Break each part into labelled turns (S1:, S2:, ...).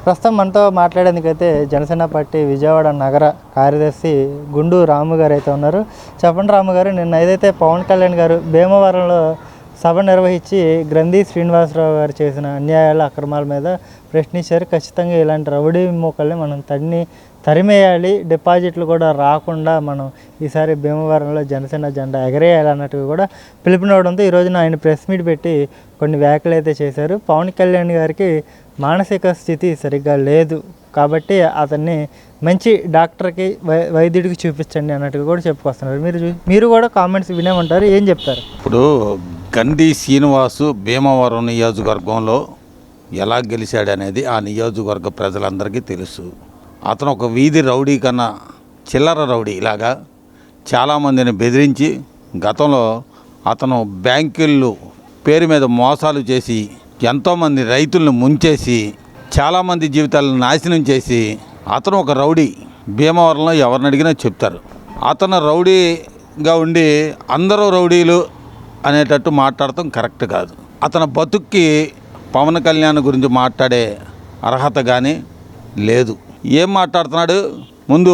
S1: ప్రస్తుతం మనతో మాట్లాడేందుకైతే జనసేన పార్టీ విజయవాడ నగర కార్యదర్శి గుండు రాము గారు అయితే ఉన్నారు. చెప్పండి రాము గారు, నిన్న ఏదైతే పవన్ కళ్యాణ్ గారు భీమవరంలో సభ నిర్వహించి గ్రంథి శ్రీనివాసరావు గారు చేసిన అన్యాయాల అక్రమాల మీద ప్రశ్నించారు. ఖచ్చితంగా ఇలాంటి రౌడీ మోకల్ని మనం తరిమేయాలి, డిపాజిట్లు కూడా రాకుండా మనం ఈసారి భీమవరంలో జనసేన జెండా ఎగరేయాలన్నట్టుగా కూడా పిలుపునివ్వడంతో ఈ రోజున ఆయన ప్రెస్ మీట్ పెట్టి కొన్ని వ్యాఖ్యలు అయితే చేశారు. పవన్ కళ్యాణ్ గారికి మానసిక స్థితి సరిగ్గా లేదు కాబట్టి అతన్ని మంచి డాక్టర్కి వైద్యుడికి చూపించండి అన్నట్టుగా కూడా చెప్పుకొస్తున్నారు. మీరు కూడా కామెంట్స్ వినే ఉంటారు, ఏం చెప్తారు?
S2: ఇప్పుడు గండి శ్రీనివాసు భీమవరం నియోజకవర్గంలో ఎలా గెలిచాడనేది ఆ నియోజకవర్గ ప్రజలందరికీ తెలుసు. అతను ఒక వీధి రౌడీ కన్నా చిల్లర రౌడీ ఇలాగా చాలామందిని బెదిరించి గతంలో అతను బ్యాంకులు పేరు మీద మోసాలు చేసి ఎంతోమంది రైతులను ముంచేసి చాలామంది జీవితాలను నాశనం చేసి అతను ఒక రౌడీ. భీమవరంలో ఎవరిని అడిగినా చెప్తారు. అతను రౌడీగా ఉండి అందరూ రౌడీలు అనేటట్టు మాట్లాడటం కరెక్ట్ కాదు. అతని బతుక్కి పవన్ కళ్యాణ్ గురించి మాట్లాడే అర్హత కానీ లేదు. ఏం మాట్లాడుతున్నాడు? ముందు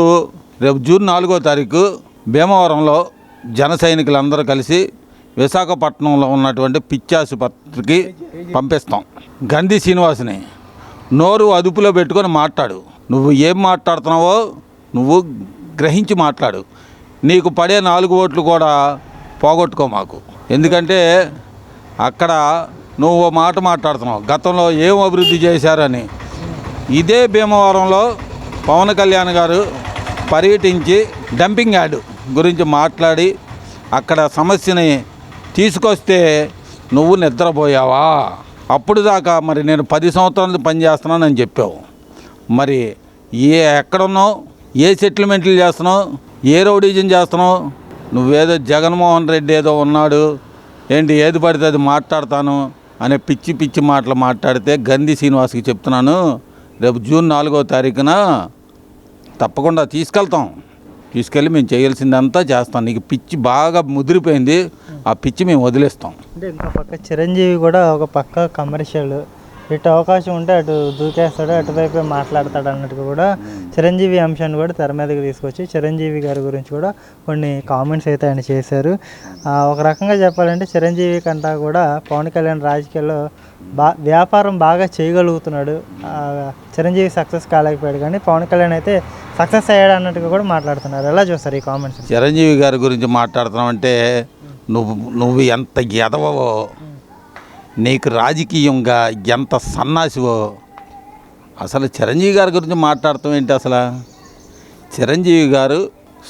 S2: రేపు జూన్ 4వ తారీఖు భీమవరంలో జన సైనికులందరూ కలిసి విశాఖపట్నంలో ఉన్నటువంటి పిచ్చాసుపత్రికి పంపిస్తాం. గంధి శ్రీనివాసుని నోరు అదుపులో పెట్టుకొని మాట్లాడు. నువ్వు ఏం మాట్లాడుతున్నావో నువ్వు గ్రహించి మాట్లాడు. నీకు పడే 4 ఓట్లు కూడా పోగొట్టుకో మాకు. ఎందుకంటే అక్కడ నువ్వు మాట మాట్లాడుతున్నావు గతంలో ఏం అభివృద్ధి చేశారని. ఇదే భీమవరంలో పవన్ కళ్యాణ్ గారు పర్యటించి డంపింగ్ యార్డ్ గురించి మాట్లాడి అక్కడ సమస్యని తీసుకొస్తే నువ్వు నిద్రపోయావా? అప్పుడు దాకా మరి నేను 10 సంవత్సరాలు పనిచేస్తున్నానని చెప్పావు. మరి ఎక్కడున్నావు? ఏ సెటిల్మెంట్లు చేస్తున్నావు? ఏ రౌడీజం చేస్తున్నావు? నువ్వేదో జగన్మోహన్ రెడ్డి ఏదో ఉన్నాడు ఏంటి, ఏది పడితే అది మాట్లాడతాను అనే పిచ్చి పిచ్చి మాటలు మాట్లాడితే గంధి శ్రీనివాస్కి చెప్తున్నాను, రేపు జూన్ 4వ తారీఖున తప్పకుండా తీసుకెళ్ళి మేము చేయాల్సిందంతా చేస్తాం. నీకు పిచ్చి బాగా ముదిరిపోయింది, ఆ పిచ్చి మేము వదిలేస్తాం.
S1: అంటే ఇంకో పక్క చిరంజీవి కూడా ఒక పక్క కమర్షియల్, ఇటు అవకాశం ఉంటే అటు దూకేస్తాడు, అటువైపే మాట్లాడతాడు అన్నట్టుగా కూడా చిరంజీవి అంశాన్ని కూడా తెర మీదకి తీసుకొచ్చి చిరంజీవి గారి గురించి కూడా కొన్ని కామెంట్స్ అయితే ఆయన చేశారు. ఒక రకంగా చెప్పాలంటే చిరంజీవి కంటా కూడా పవన్ కళ్యాణ్ రాజకీయాల్లో వ్యాపారం బాగా చేయగలుగుతున్నాడు. చిరంజీవి సక్సెస్ కాలేకపోయాడు కానీ పవన్ కళ్యాణ్ అయితే సక్సెస్ అయ్యాడు అన్నట్టుగా కూడా మాట్లాడుతున్నారు. ఎలా చూస్తారు ఈ కామెంట్స్?
S2: చిరంజీవి గారి గురించి మాట్లాడుతున్నావంటే నువ్వు ఎంత ఎదవవో, నీకు రాజకీయంగా ఎంత సన్నాసివో. అసలు చిరంజీవి గారి గురించి మాట్లాడటం ఏంటి? అసలు చిరంజీవి గారు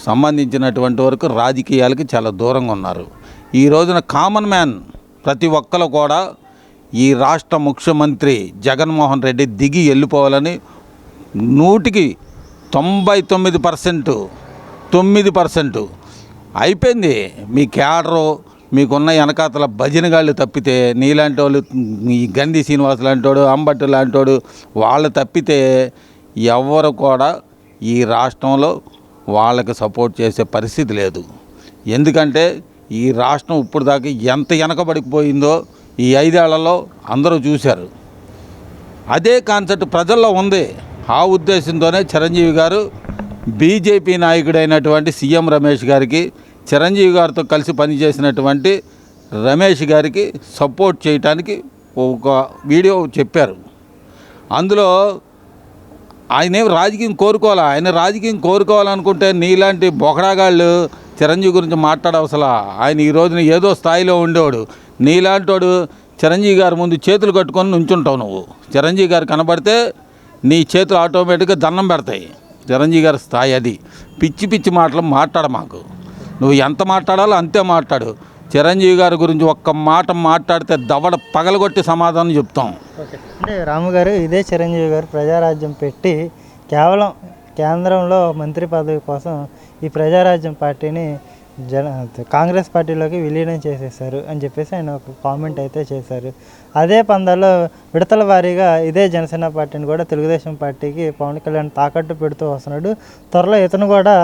S2: సంబంధించినటువంటి వరకు రాజకీయాలకి చాలా దూరంగా ఉన్నారు. ఈ రోజున కామన్ మ్యాన్ ప్రతి ఒక్కరు కూడా ఈ రాష్ట్ర ముఖ్యమంత్రి జగన్మోహన్ రెడ్డి దిగి వెళ్ళిపోవాలని 99% అయిపోయింది. మీ క్యాడరు, మీకున్న వెనకాతల భజనగాళ్ళు తప్పితే, నీలాంటి వాళ్ళు, ఈ గంధి శ్రీనివాస్ లాంటోడు, అంబట్టు లాంటోడు, వాళ్ళు తప్పితే ఎవరు కూడా ఈ రాష్ట్రంలో వాళ్ళకి సపోర్ట్ చేసే పరిస్థితి లేదు. ఎందుకంటే ఈ రాష్ట్రం ఇప్పుడు దాకా ఎంత వెనకబడిపోయిందో ఈ 5 ఏళ్లలో అందరూ చూశారు. అదే కాన్సెప్ట్ ప్రజల్లో ఉంది. ఆ ఉద్దేశంతోనే చిరంజీవి గారు బీజేపీ నాయకుడైనటువంటి సీఎం రమేష్ గారికి, చిరంజీవి గారితో కలిసి పనిచేసినటువంటి రమేష్ గారికి సపోర్ట్ చేయటానికి ఒక వీడియో చెప్పారు. అందులో ఆయనేం రాజకీయం కోరుకోవాలా? ఆయన రాజకీయం కోరుకోవాలనుకుంటే నీలాంటి బొకడాగాళ్ళు చిరంజీవి గురించి మాట్లాడవసలా. ఆయన ఈ రోజున ఏదో స్థాయిలో ఉండేవాడు. నీలాంటోడు చిరంజీవి గారి ముందు చేతులు కట్టుకొని నుంచుంటావు. నువ్వు చిరంజీవి గారు కనబడితే నీ చేతులు ఆటోమేటిక్గా దండం పెడతాయి. చిరంజీవి గారి స్థాయి అది. పిచ్చి పిచ్చి మాటలు మాట్లాడ మాకు. నువ్వు ఎంత మాట్లాడాలో అంతే మాట్లాడు. చిరంజీవి గారి గురించి ఒక్క మాట మాట్లాడితే దవడ పగలగొట్టి సమాధానం చెప్తాం.
S1: అంటే రాము గారు, ఇదే చిరంజీవి గారు ప్రజారాజ్యం పెట్టి కేవలం కేంద్రంలో మంత్రి పదవి కోసం ఈ ప్రజారాజ్యం పార్టీని కాంగ్రెస్ పార్టీలోకి విలీనం చేసేసారు అని చెప్పేసి ఆయన ఒక కామెంట్ అయితే చేశారు. అదే పందాలో విడతల వారీగా ఇదే జనసేన పార్టీని కూడా తెలుగుదేశం పార్టీకి పవన్ కళ్యాణ్ తాకట్టు పెడుతూ వస్తున్నాడు. త్వరలో ఇతను కూడా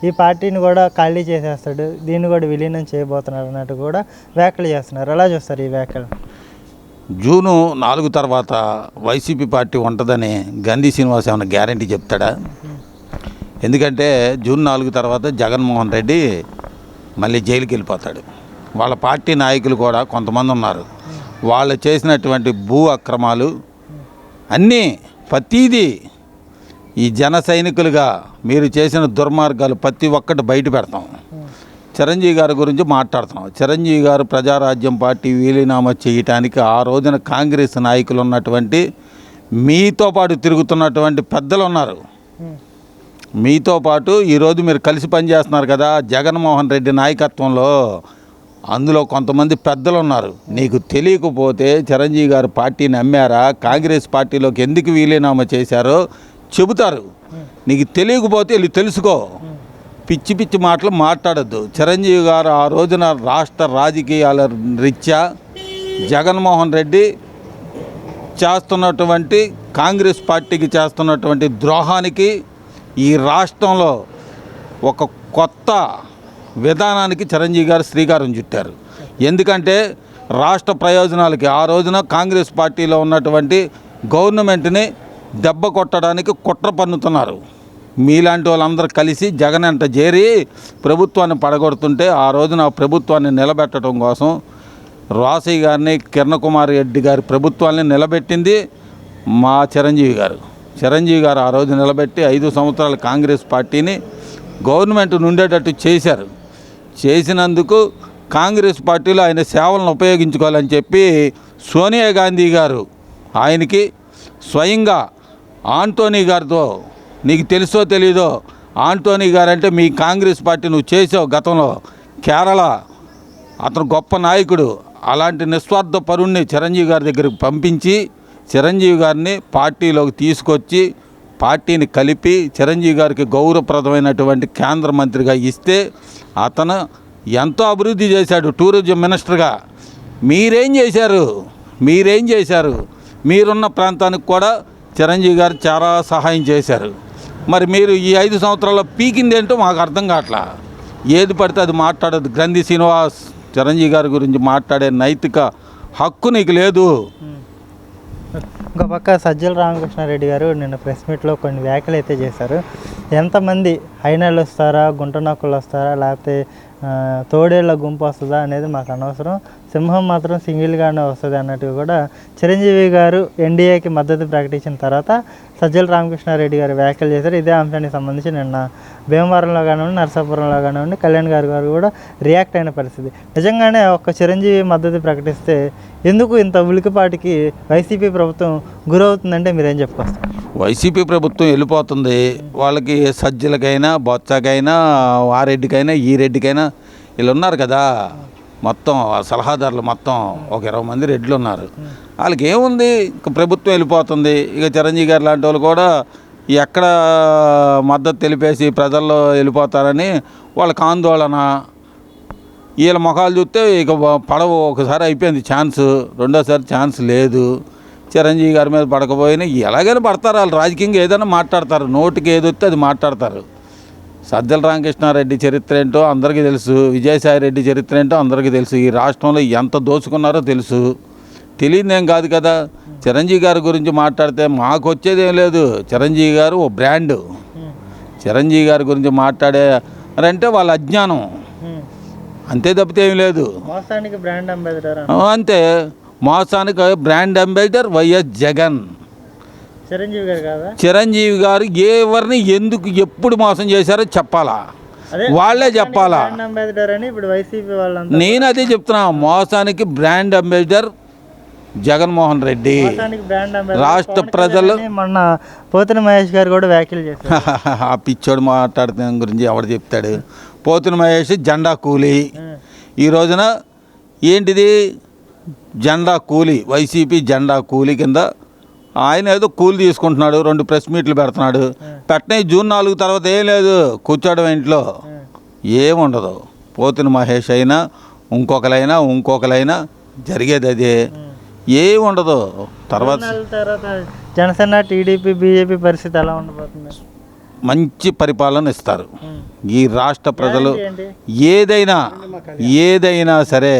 S1: ఈ పార్టీని కూడా ఖాళీ చేసేస్తాడు, దీన్ని కూడా విలీనం చేయబోతున్నారు అన్నట్టు కూడా వ్యాఖ్యలు చేస్తున్నారు. ఎలా చూస్తారు ఈ వ్యాఖ్యలు?
S2: జూను 4 తర్వాత వైసీపీ పార్టీ ఉంటుందని గంధి శ్రీనివాస్ ఏమైనా గ్యారంటీ చెప్తాడా? ఎందుకంటే జూన్ 4 తర్వాత జగన్మోహన్ రెడ్డి మళ్ళీ జైలుకి వెళ్ళిపోతాడు. వాళ్ళ పార్టీ నాయకులు కూడా కొంతమంది ఉన్నారు, వాళ్ళు చేసినటువంటి భూ అక్రమాలు అన్నీ ప్రతీదీ ఈ జన సైనికులుగా మీరు చేసిన దుర్మార్గాలు ప్రతి ఒక్కటి బయట పెడతాం. చిరంజీవి గారి గురించి మాట్లాడుతున్నాం. చిరంజీవి గారు ప్రజారాజ్యం పార్టీ వీలునామా చేయటానికి ఆ రోజున కాంగ్రెస్ నాయకులు ఉన్నటువంటి మీతో పాటు తిరుగుతున్నటువంటి పెద్దలు ఉన్నారు. మీతో పాటు ఈరోజు మీరు కలిసి పనిచేస్తున్నారు కదా జగన్మోహన్ రెడ్డి నాయకత్వంలో, అందులో కొంతమంది పెద్దలు ఉన్నారు. నీకు తెలియకపోతే చిరంజీవి గారు పార్టీని అమ్మారా, కాంగ్రెస్ పార్టీలోకి ఎందుకు వీలునామా చేశారో చెబుతారు. నీకు తెలియకపోతే వెళ్ళి తెలుసుకో. పిచ్చి పిచ్చి మాటలు మాట్లాడద్దు. చిరంజీవి గారు ఆ రోజున రాష్ట్ర రాజకీయాల రీత్యా జగన్మోహన్ రెడ్డి చేస్తున్నటువంటి కాంగ్రెస్ పార్టీకి చేస్తున్నటువంటి ద్రోహానికి ఈ రాష్ట్రంలో ఒక కొత్త విధానానికి చిరంజీవి గారు శ్రీకారం చుట్టారు. ఎందుకంటే రాష్ట్ర ప్రయోజనాలకి ఆ రోజున కాంగ్రెస్ పార్టీలో ఉన్నటువంటి గవర్నమెంట్ని దెబ్బ కొట్టడానికి కుట్ర పన్నుతున్నారు. మీలాంటి వాళ్ళందరూ కలిసి జగన్ అంట చేరి ప్రభుత్వాన్ని పడగొడుతుంటే ఆ రోజున ఆ ప్రభుత్వాన్ని నిలబెట్టడం కోసం రాసయ్య గారిని, కిరణ్ కుమార్ రెడ్డి గారి ప్రభుత్వాన్ని నిలబెట్టింది మా చిరంజీవి గారు. చిరంజీవి గారు ఆ రోజు నిలబెట్టి 5 సంవత్సరాలు కాంగ్రెస్ పార్టీని గవర్నమెంట్ నుండేటట్టు చేశారు. చేసినందుకు కాంగ్రెస్ పార్టీలో ఆయన సేవలను ఉపయోగించుకోవాలని చెప్పి సోనియా గాంధీ గారు ఆయనకి స్వయంగా ఆంటోనీ గారితో, నీకు తెలుసో తెలీదో, ఆంటోనీ గారు అంటే మీ కాంగ్రెస్ పార్టీ నువ్వు చేసావు గతంలో, కేరళ అతను గొప్ప నాయకుడు, అలాంటి నిస్వార్థ పరుణ్ణి చిరంజీవి గారి దగ్గరికి పంపించి చిరంజీవి గారిని పార్టీలోకి తీసుకొచ్చి పార్టీని కలిపి చిరంజీవి గారికి గౌరవప్రదమైనటువంటి కేంద్ర మంత్రిగా ఇస్తే అతను ఎంతో అభివృద్ధి చేశాడు టూరిజం మినిస్టర్గా. మీరేం చేశారు? మీరున్న ప్రాంతానికి కూడా చిరంజీవి గారు చాలా సహాయం చేశారు. మరి మీరు ఈ 5 సంవత్సరాల్లో పీకింది ఏంటో మాకు అర్థం కావట్లా. ఏది పడితే అది మాట్లాడదు. గ్రంథి శ్రీనివాస్, చిరంజీవి గారి గురించి మాట్లాడే నైతిక హక్కు నీకు లేదు.
S1: ఇంకో పక్క సజ్జల రామకృష్ణారెడ్డి గారు నిన్న ప్రెస్ మీట్లో కొన్ని వ్యాఖ్యలు అయితే చేశారు. ఎంతమంది హైనాళ్ళు వస్తారా, గుంటనక్కులు వస్తారా, లేకపోతే తోడేళ్ల గుంపు వస్తుందా అనేది మాకు అనవసరం, సింహం మాత్రం సింగిల్గానే వస్తుంది అన్నట్టుగా కూడా చిరంజీవి గారు ఎన్డీఏకి మద్దతు ప్రకటించిన తర్వాత సజ్జల రామకృష్ణారెడ్డి గారు వ్యాఖ్యలు చేశారు. ఇదే అంశానికి సంబంధించి నిన్న భీమవరంలో కానివ్వండి, నరసాపురంలో కానివ్వండి, కళ్యాణ్ గారు కూడా రియాక్ట్ అయిన పరిస్థితి. నిజంగానే ఒక చిరంజీవి మద్దతు ప్రకటిస్తే ఎందుకు ఇంత ఉలికిపాటికి వైసీపీ ప్రభుత్వం గురవుతుందంటే మీరేం చెప్పుకొస్తారు?
S2: వైసీపీ ప్రభుత్వం వెళ్ళిపోతుంది. వాళ్ళకి సజ్జలకైనా, బొత్సకైనా, ఆ రెడ్డికైనా, ఈ రెడ్డికైనా వీళ్ళు ఉన్నారు కదా, మొత్తం సలహాదారులు మొత్తం ఒక 20 మంది రెడ్లు ఉన్నారు. వాళ్ళకి ఏముంది, ఇక ప్రభుత్వం వెళ్ళిపోతుంది. ఇక చిరంజీవి గారు లాంటి వాళ్ళు కూడా ఎక్కడ మద్దతు తెలిపేసి ప్రజల్లో వెళ్ళిపోతారని వాళ్ళకి ఆందోళన. వీళ్ళ ముఖాలు చూస్తే ఇక పడవ ఒకసారి అయిపోయింది ఛాన్స్, రెండోసారి ఛాన్స్ లేదు. చిరంజీవి గారి మీద పడకపోయినా ఎలాగైనా పడతారు. వాళ్ళు రాజకీయంగా ఏదైనా మాట్లాడతారు, నోటికి ఏది వస్తే అది మాట్లాడతారు. సజ్జల రామకృష్ణారెడ్డి చరిత్ర ఏంటో అందరికీ తెలుసు, విజయసాయి రెడ్డి చరిత్ర ఏంటో అందరికీ తెలుసు, ఈ రాష్ట్రంలో ఎంత దోచుకున్నారో తెలుసు. తెలియదేం కాదు కదా. చిరంజీవి గారి గురించి మాట్లాడితే మాకు వచ్చేదేం లేదు. చిరంజీవి గారు ఓ బ్రాండు. చిరంజీవి గారి గురించి మాట్లాడారంటే వాళ్ళ అజ్ఞానం, అంతే తప్పితే ఏం లేదు.
S1: మోసానికి బ్రాండ్ అంబాసిడర్
S2: అంతే, మోసానికి brand ambassador YS Jagan.
S1: Chiranjeevi గారు కాదా? చిరంజీవి
S2: గారు ఎవరిని ఎందుకు ఎప్పుడు మోసం చేశారో చెప్పాలా, వాళ్ళే చెప్పాలా. నేను అదే చెప్తున్నా, మోసానికి బ్రాండ్ అంబాసిడర్ జగన్మోహన్ రెడ్డి. రాష్ట్ర ప్రజలు
S1: మొన్న పోతిన మహేష్ గారు కూడా వ్యాఖ్యలు చేశారు.
S2: ఆ పిచ్చోడు మాట్లాడుతున్న గురించి ఎవడు చెప్తాడు. పోతిన మహేష్ జెండా కూలీ, ఈ రోజున ఏంటిది జెండా కూలీ, వైసీపీ జెండా కూలీ కింద ఆయన ఏదో కూలి తీసుకుంటున్నాడు, 2 ప్రెస్ మీట్లు పెడుతున్నాడు. పెట్టిన జూన్ 4 తర్వాత ఏం లేదు, కూర్చోవడం ఇంట్లో ఏముండదు. పోతిన మహేష్ అయినా ఇంకొకరైనా జరిగేది అదే, ఏముండదు. తర్వాత
S1: జనసేన, టీడీపీ, బీజేపీ పరిస్థితి ఎలా ఉండబోతుంది?
S2: మంచి పరిపాలన ఇస్తారు. ఈ రాష్ట్ర ప్రజలు ఏదైనా సరే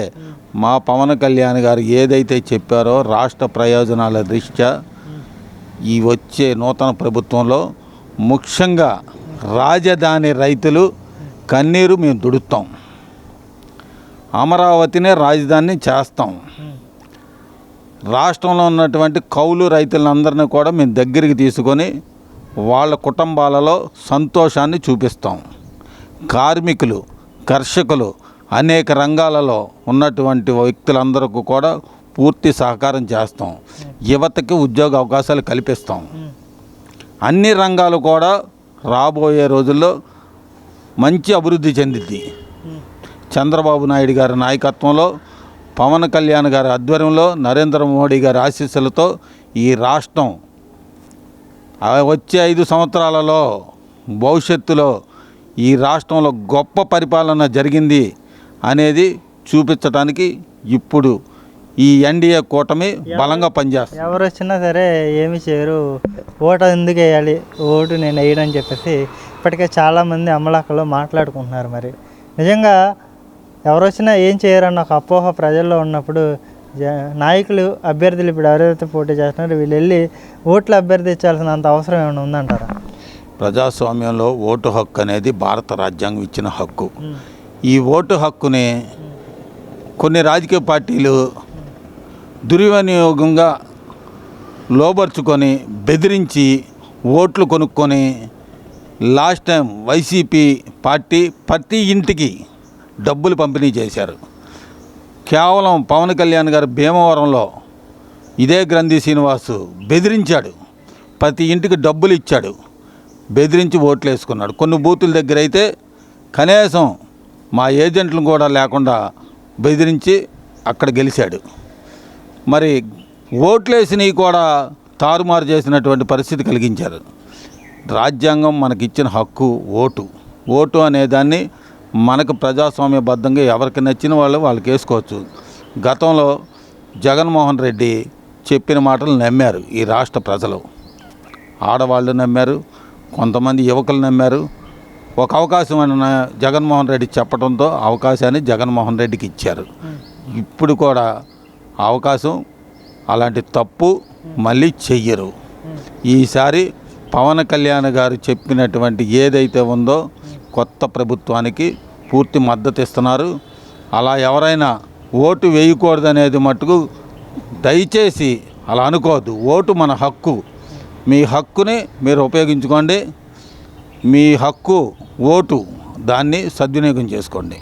S2: మా పవన్ కళ్యాణ్ గారు ఏదైతే చెప్పారో రాష్ట్ర ప్రయోజనాల దృష్ట్యా ఈ వచ్చే నూతన ప్రభుత్వంలో ముఖ్యంగా రాజధాని రైతులు కన్నీరు మేము దుడుస్తాం. అమరావతినే రాజధాని చేస్తాం. రాష్ట్రంలో ఉన్నటువంటి కౌలు రైతులందరినీ కూడా మేము దగ్గరికి తీసుకొని వాళ్ళ కుటుంబాలలో సంతోషాన్ని చూపిస్తాం. కార్మికులు, కర్షకులు, అనేక రంగాలలో ఉన్నటువంటి వ్యక్తులందరికీ కూడా పూర్తి సహకారం చేస్తాం. యువతకి ఉద్యోగ అవకాశాలు కల్పిస్తాం. అన్ని రంగాలు కూడా రాబోయే రోజుల్లో మంచి అభివృద్ధి చెందిద్ది. చంద్రబాబు నాయుడు గారి నాయకత్వంలో, పవన్ కళ్యాణ్ గారి ఆధ్వర్యంలో, నరేంద్ర మోడీ గారి ఆశీస్సులతో ఈ రాష్ట్రం వచ్చే 5 సంవత్సరాలలో భవిష్యత్తులో ఈ రాష్ట్రంలో గొప్ప పరిపాలన జరిగింది అనేది చూపించడానికి ఇప్పుడు ఈ ఎన్డీఏ కూటమి బలంగా పనిచేస్తుంది.
S1: ఎవరు వచ్చినా సరే ఏమి చేయరు, ఓటు ఎందుకు వేయాలి, ఓటు నేను వేయడని చెప్పేసి ఇప్పటికే చాలామంది అమలాకలో మాట్లాడుకుంటున్నారు. మరి నిజంగా ఎవరు వచ్చినా ఏం చేయరన్న ఒక అపోహ ప్రజల్లో ఉన్నప్పుడు నాయకులు, అభ్యర్థులు ఇప్పుడు ఎవరైతే పోటీ చేస్తున్నారో వీళ్ళు వెళ్ళి ఓట్లు అభ్యర్థించాల్సినంత అవసరం ఏమైనా ఉందంటారా?
S2: ప్రజాస్వామ్యంలో ఓటు హక్కు అనేది భారత రాజ్యాంగం ఇచ్చిన హక్కు. ఈ ఓటు హక్కుని కొన్ని రాజకీయ పార్టీలు దుర్వినియోగంగా లోబర్చుకొని బెదిరించి ఓట్లు కొనుక్కొని లాస్ట్ టైం వైసీపీ పార్టీ ప్రతి ఇంటికి డబ్బులు పంపిణీ చేశారు. కేవలం పవన్ కళ్యాణ్ గారు భీమవరంలో ఇదే గ్రంథి శ్రీనివాసు బెదిరించాడు, ప్రతి ఇంటికి డబ్బులు ఇచ్చాడు, బెదిరించి ఓట్లు వేసుకున్నాడు. కొన్ని బూతుల దగ్గర అయితే కనీసం మా ఏజెంట్లను కూడా లేకుండా బెదిరించి అక్కడ గెలిచాడు. మరి ఓట్లేసినవి కూడా తారుమారు చేసినటువంటి పరిస్థితి కలిగించారు. రాజ్యాంగం మనకిచ్చిన హక్కు ఓటు అనేదాన్ని మనకు ప్రజాస్వామ్యబద్ధంగా ఎవరికి నచ్చిన వాళ్ళకి వేసుకోవచ్చు. గతంలో జగన్మోహన్ రెడ్డి చెప్పిన మాటలు నమ్మారు ఈ రాష్ట్ర ప్రజలు. ఆడవాళ్ళు నమ్మారు, కొంతమంది యువకులు నమ్మారు. ఒక అవకాశం అని జగన్మోహన్ రెడ్డి చెప్పడంతో అవకాశాన్ని జగన్మోహన్ రెడ్డికి ఇచ్చారు. ఇప్పుడు కూడా అవకాశం అలాంటి తప్పు మళ్ళీ చెయ్యరు. ఈసారి పవన్ కళ్యాణ్ గారు చెప్పినటువంటి ఏదైతే ఉందో కొత్త ప్రభుత్వానికి పూర్తి మద్దతు ఇస్తున్నారు. అలా ఎవరైనా ఓటు వేయకూడదనేది మట్టుకు దయచేసి అలా అనుకోవద్దు. ఓటు మన హక్కు. మీ హక్కుని మీరు ఉపయోగించుకోండి. మీ హక్కు ఓటు, దాన్ని సద్వినియోగం చేసుకోండి.